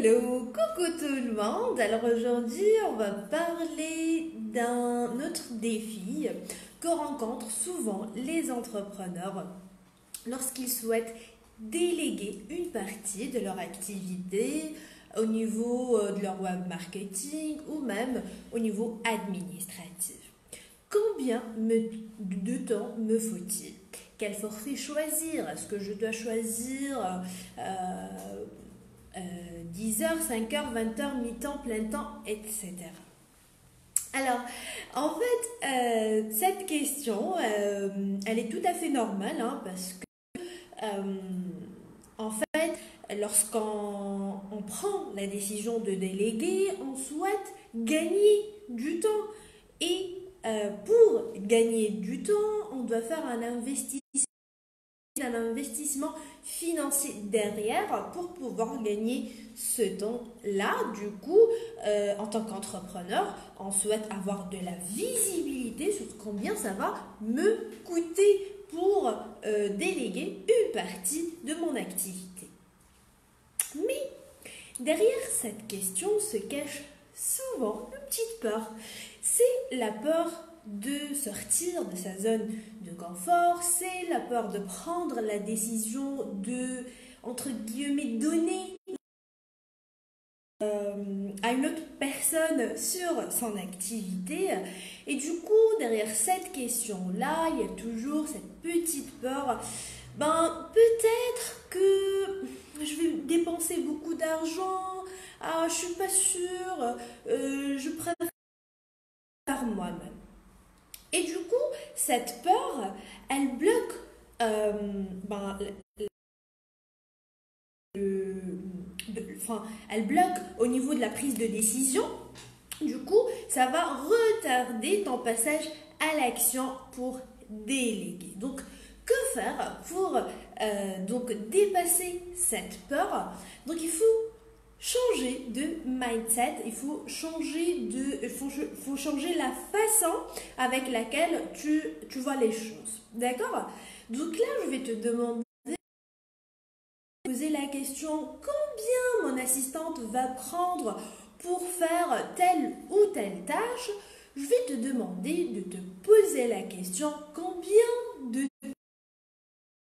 Hello, coucou tout le monde. Alors aujourd'hui, on va parler d'un autre défi que rencontrent souvent les entrepreneurs lorsqu'ils souhaitent déléguer une partie de leur activité au niveau de leur web marketing ou même au niveau administratif. Combien de temps me faut-il? Quel forfait choisir? Est-ce que je dois choisir 10 heures, 5 heures, 20 heures, mi-temps, plein temps, etc. Alors, en fait, cette question, elle est tout à fait normale, hein, parce que, en fait, lorsqu'on prend la décision de déléguer, on souhaite gagner du temps. Et pour gagner du temps, on doit faire un investissement financier derrière pour pouvoir gagner ce temps-là. Du coup, en tant qu'entrepreneur, on souhaite avoir de la visibilité sur combien ça va me coûter pour déléguer une partie de mon activité. Mais derrière cette question se cache souvent une petite peur. C'est la peur de sortir de sa zone de confort, c'est la peur de prendre la décision de, entre guillemets, donner à une autre personne sur son activité. Et du coup, derrière cette question-là, il y a toujours cette petite peur. Peut-être que je vais dépenser beaucoup d'argent, je suis pas sûre, je préfère faire moi-même. Et du coup, cette peur, elle bloque elle bloque au niveau de la prise de décision. Du coup, ça va retarder ton passage à l'action pour déléguer. Donc, que faire pour dépasser cette peur? Donc, il faut changer de mindset, il faut changer la façon avec laquelle tu vois les choses. D'accord? Donc là, je vais te demander poser la question: combien mon assistante va prendre pour faire telle ou telle tâche? Je vais te demander de te poser la question: combien de temps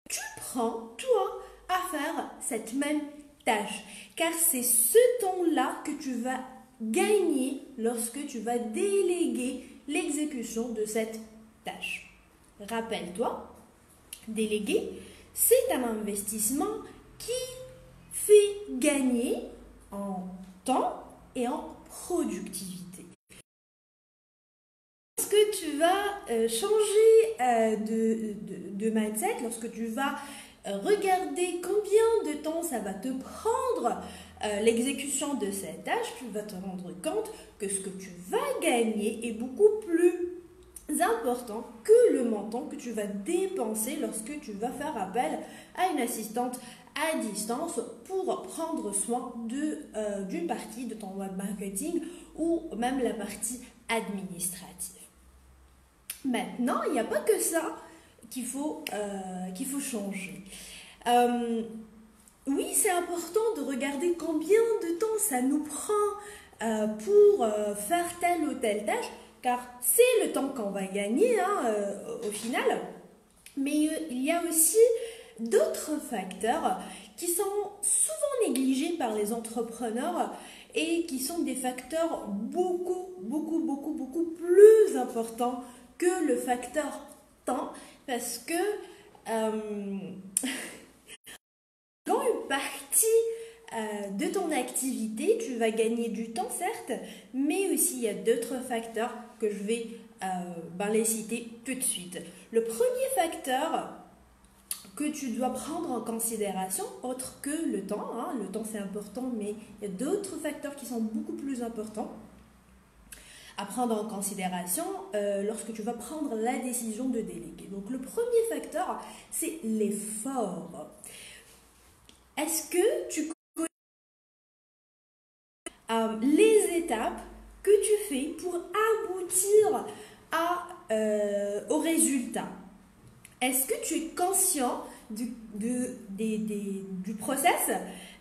tu prends, toi, à faire cette même tâche? Car c'est ce temps-là que tu vas gagner lorsque tu vas déléguer l'exécution de cette tâche. Rappelle-toi, déléguer, c'est un investissement qui fait gagner en temps et en productivité. Lorsque tu vas changer de mindset, lorsque tu vas regarder combien de temps ça va te prendre l'exécution de cette tâche, tu vas te rendre compte que ce que tu vas gagner est beaucoup plus important que le montant que tu vas dépenser lorsque tu vas faire appel à une assistante à distance pour prendre soin d'une partie de ton web marketing ou même la partie administrative. Maintenant, il n'y a pas que ça qu'il faut changer. Oui, c'est important de regarder combien de temps ça nous prend pour faire telle ou telle tâche, car c'est le temps qu'on va gagner au final. Mais il y a aussi d'autres facteurs qui sont souvent négligés par les entrepreneurs et qui sont des facteurs beaucoup plus importants que le facteur temps, parce que dans une partie de ton activité, tu vas gagner du temps, certes, mais aussi il y a d'autres facteurs que je vais les citer tout de suite. Le premier facteur que tu dois prendre en considération, autre que le temps, le temps c'est important, mais il y a d'autres facteurs qui sont beaucoup plus importants à prendre en considération lorsque tu vas prendre la décision de déléguer. Donc le premier facteur, c'est l'effort. Est-ce que tu connais les étapes que tu fais pour aboutir au résultat? Est-ce que tu es conscient du process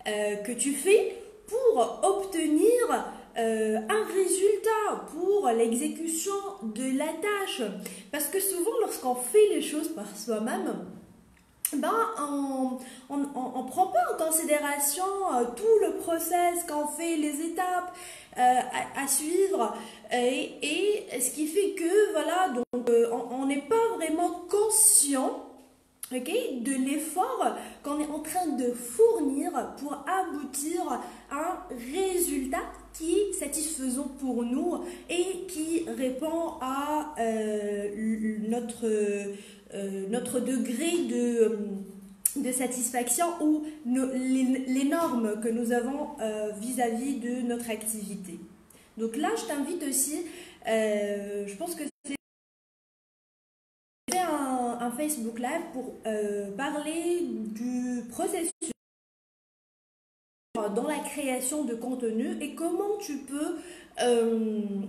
que tu fais pour obtenir un résultat pour l'exécution de la tâche. Parce que souvent, lorsqu'on fait les choses par soi-même, ben, on prend pas en considération tout le process qu'on fait, les étapes à suivre, et ce qui fait que, voilà, donc on n'est pas vraiment conscient, ok, de l'effort qu'on est en train de fournir pour aboutir à un résultat qui est satisfaisant pour nous et qui répond à notre degré de satisfaction ou les normes que nous avons vis-à-vis de notre activité. Donc là, je t'invite aussi, je pense que c'est un Facebook Live pour parler du processus dans la création de contenu et comment tu peux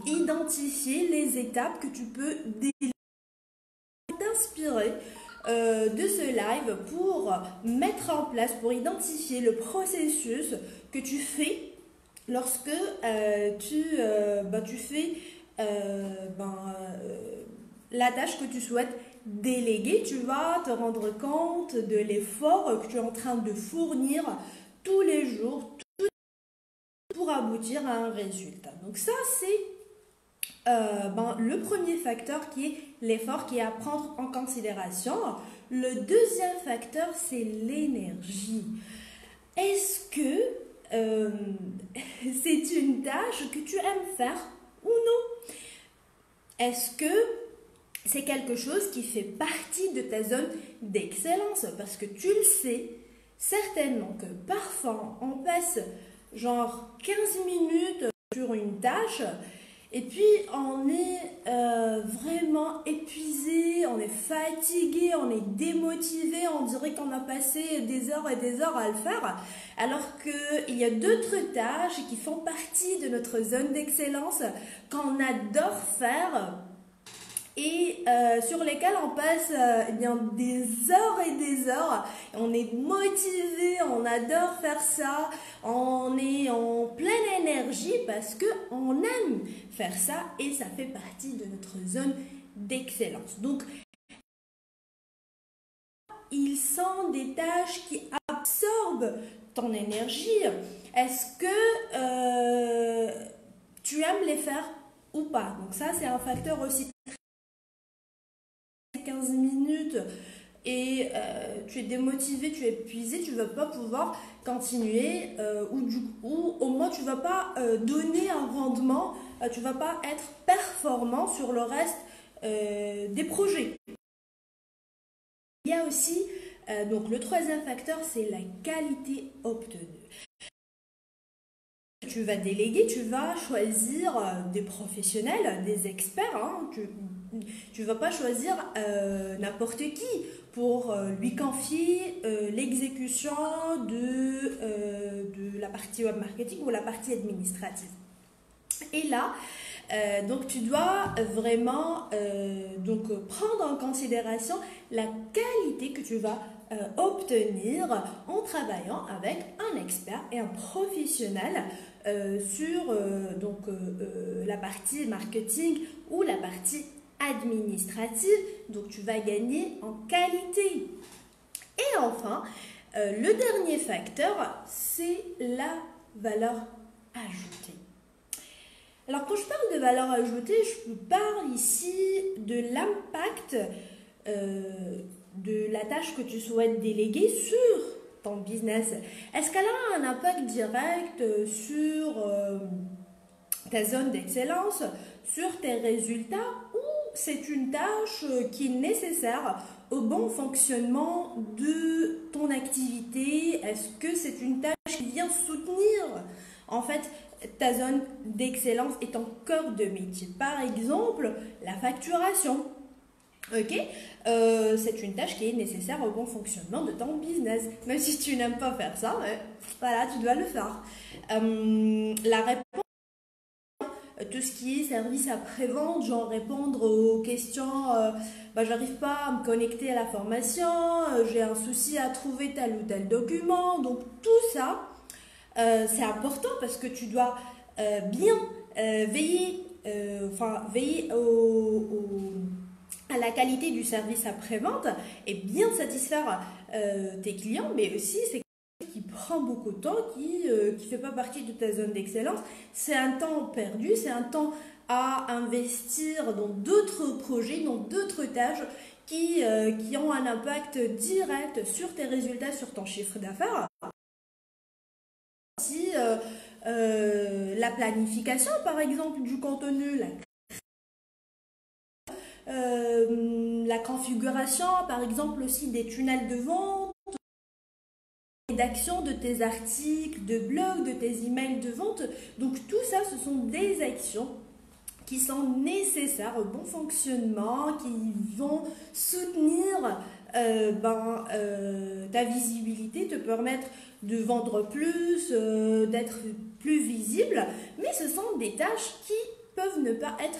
identifier les étapes que tu peux t'inspirer de ce live pour mettre en place, pour identifier le processus que tu fais lorsque tu fais la tâche que tu souhaites déléguer. Tu vas te rendre compte de l'effort que tu es en train de fournir tous les jours pour aboutir à un résultat. Donc ça, c'est le premier facteur qui est l'effort qui est à prendre en considération. Le deuxième facteur, c'est l'énergie. Est-ce que c'est une tâche que tu aimes faire ou non? Est-ce que c'est quelque chose qui fait partie de ta zone d'excellence? Parce que tu le sais certainement que parfois on passe genre 15 minutes sur une tâche et puis on est vraiment épuisé, on est fatigué, on est démotivé, on dirait qu'on a passé des heures et des heures à le faire, alors qu'il y a d'autres tâches qui font partie de notre zone d'excellence qu'on adore faire et sur lesquels on passe des heures et des heures. On est motivé, on adore faire ça, on est en pleine énergie parce qu'on aime faire ça et ça fait partie de notre zone d'excellence. Donc, ils sont des tâches qui absorbent ton énergie. Est-ce que tu aimes les faire ou pas? Donc ça, c'est un facteur aussi. 15 minutes et tu es démotivé, tu es épuisé, tu ne vas pas pouvoir continuer ou au moins tu ne vas pas donner un rendement, tu ne vas pas être performant sur le reste des projets. Il y a aussi, donc le troisième facteur, c'est la qualité obtenue. Tu vas déléguer, tu vas choisir des professionnels, des experts, hein, tu ne vas pas choisir n'importe qui pour lui confier l'exécution de la partie web marketing ou la partie administrative. Et là, donc tu dois vraiment prendre en considération la qualité que tu vas obtenir en travaillant avec un expert et un professionnel sur la partie marketing ou la partie administrative. Donc tu vas gagner en qualité. Et enfin, le dernier facteur, c'est la valeur ajoutée. Alors quand je parle de valeur ajoutée, je parle ici de l'impact de la tâche que tu souhaites déléguer sur ton business. Est-ce qu'elle a un impact direct sur ta zone d'excellence, sur tes résultats, ou c'est une tâche qui est nécessaire au bon fonctionnement de ton activité? Est-ce que c'est une tâche qui vient soutenir en fait ta zone d'excellence et ton cœur de métier? Par exemple, la facturation. Ok, c'est une tâche qui est nécessaire au bon fonctionnement de ton business. Même si tu n'aimes pas faire ça, voilà, tu dois le faire. La réponse, tout ce qui est service après-vente, genre répondre aux questions, j'arrive pas à me connecter à la formation, j'ai un souci à trouver tel ou tel document. Donc tout ça, C'est important parce que tu dois bien veiller, veiller à la qualité du service après-vente et bien satisfaire tes clients, mais aussi c'est qui prend beaucoup de temps, qui ne fait pas partie de ta zone d'excellence. C'est un temps perdu, c'est un temps à investir dans d'autres projets, dans d'autres tâches qui ont un impact direct sur tes résultats, sur ton chiffre d'affaires. Si la planification, par exemple, du contenu, la configuration, par exemple, aussi des tunnels de vente, rédaction de tes articles, de blogs, de tes emails de vente. Donc tout ça, ce sont des actions qui sont nécessaires au bon fonctionnement, qui vont soutenir ta visibilité, te permettre de vendre plus, d'être plus visible. Mais ce sont des tâches qui peuvent ne pas être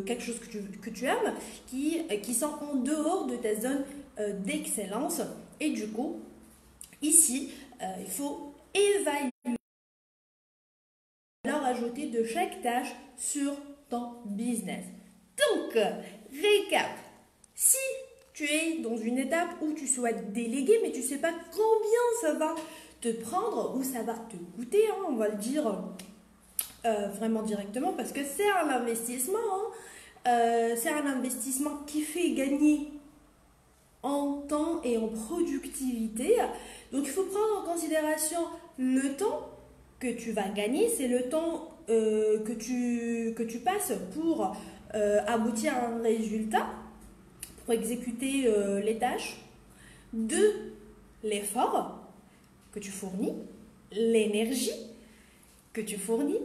quelque chose que tu aimes, qui sont en dehors de ta zone d'excellence. Et du coup, ici, il faut évaluer la valeur ajoutée de chaque tâche sur ton business. Donc, récap. Si tu es dans une étape où tu souhaites déléguer, mais tu ne sais pas combien ça va te prendre ou ça va te coûter, on va le dire vraiment directement, parce que c'est un investissement. C'est un investissement qui fait gagner en temps et en productivité. Donc il faut prendre en considération le temps que tu vas gagner, c'est le temps que tu passes pour aboutir à un résultat, pour exécuter les tâches, de l'effort que tu fournis, l'énergie que tu fournis,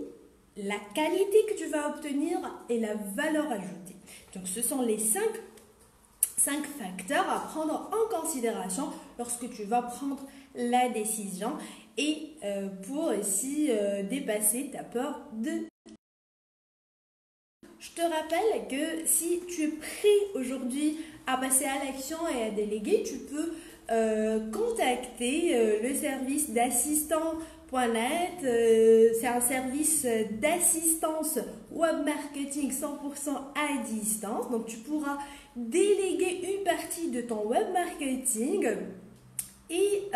la qualité que tu vas obtenir et la valeur ajoutée. Donc ce sont les cinq facteurs à prendre en considération lorsque tu vas prendre la décision et pour aussi dépasser ta peur de... Je te rappelle que si tu es prêt aujourd'hui à passer à l'action et à déléguer, tu peux contacter le service d'assistant.net. C'est un service d'assistance web marketing 100% à distance. Donc tu pourras déléguer une partie de ton web marketing et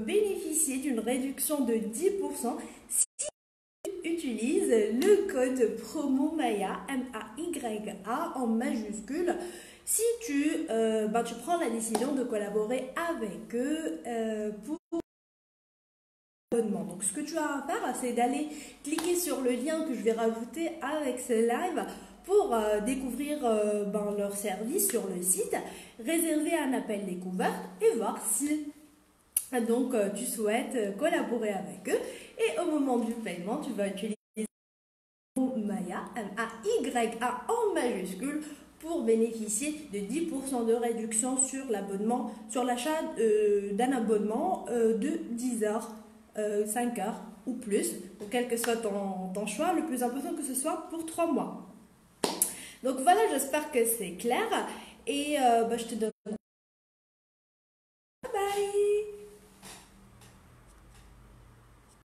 bénéficier d'une réduction de 10% si tu utilises le code promo Maya, M-A-Y-A en majuscule. Si tu prends la décision de collaborer avec eux pour l'abonnement. Donc ce que tu as à faire, c'est d'aller cliquer sur le lien que je vais rajouter avec ce live pour découvrir leur service sur le site, réserver un appel découverte et voir si tu souhaites collaborer avec eux. Et au moment du paiement, tu vas utiliser Maya, M-A-Y-A en majuscule, pour bénéficier de 10% de réduction sur l'abonnement, sur l'achat d'un abonnement de 10 heures, 5 heures ou plus. Donc, quel que soit ton choix, le plus important que ce soit pour 3 mois. Donc voilà, j'espère que c'est clair et je te donne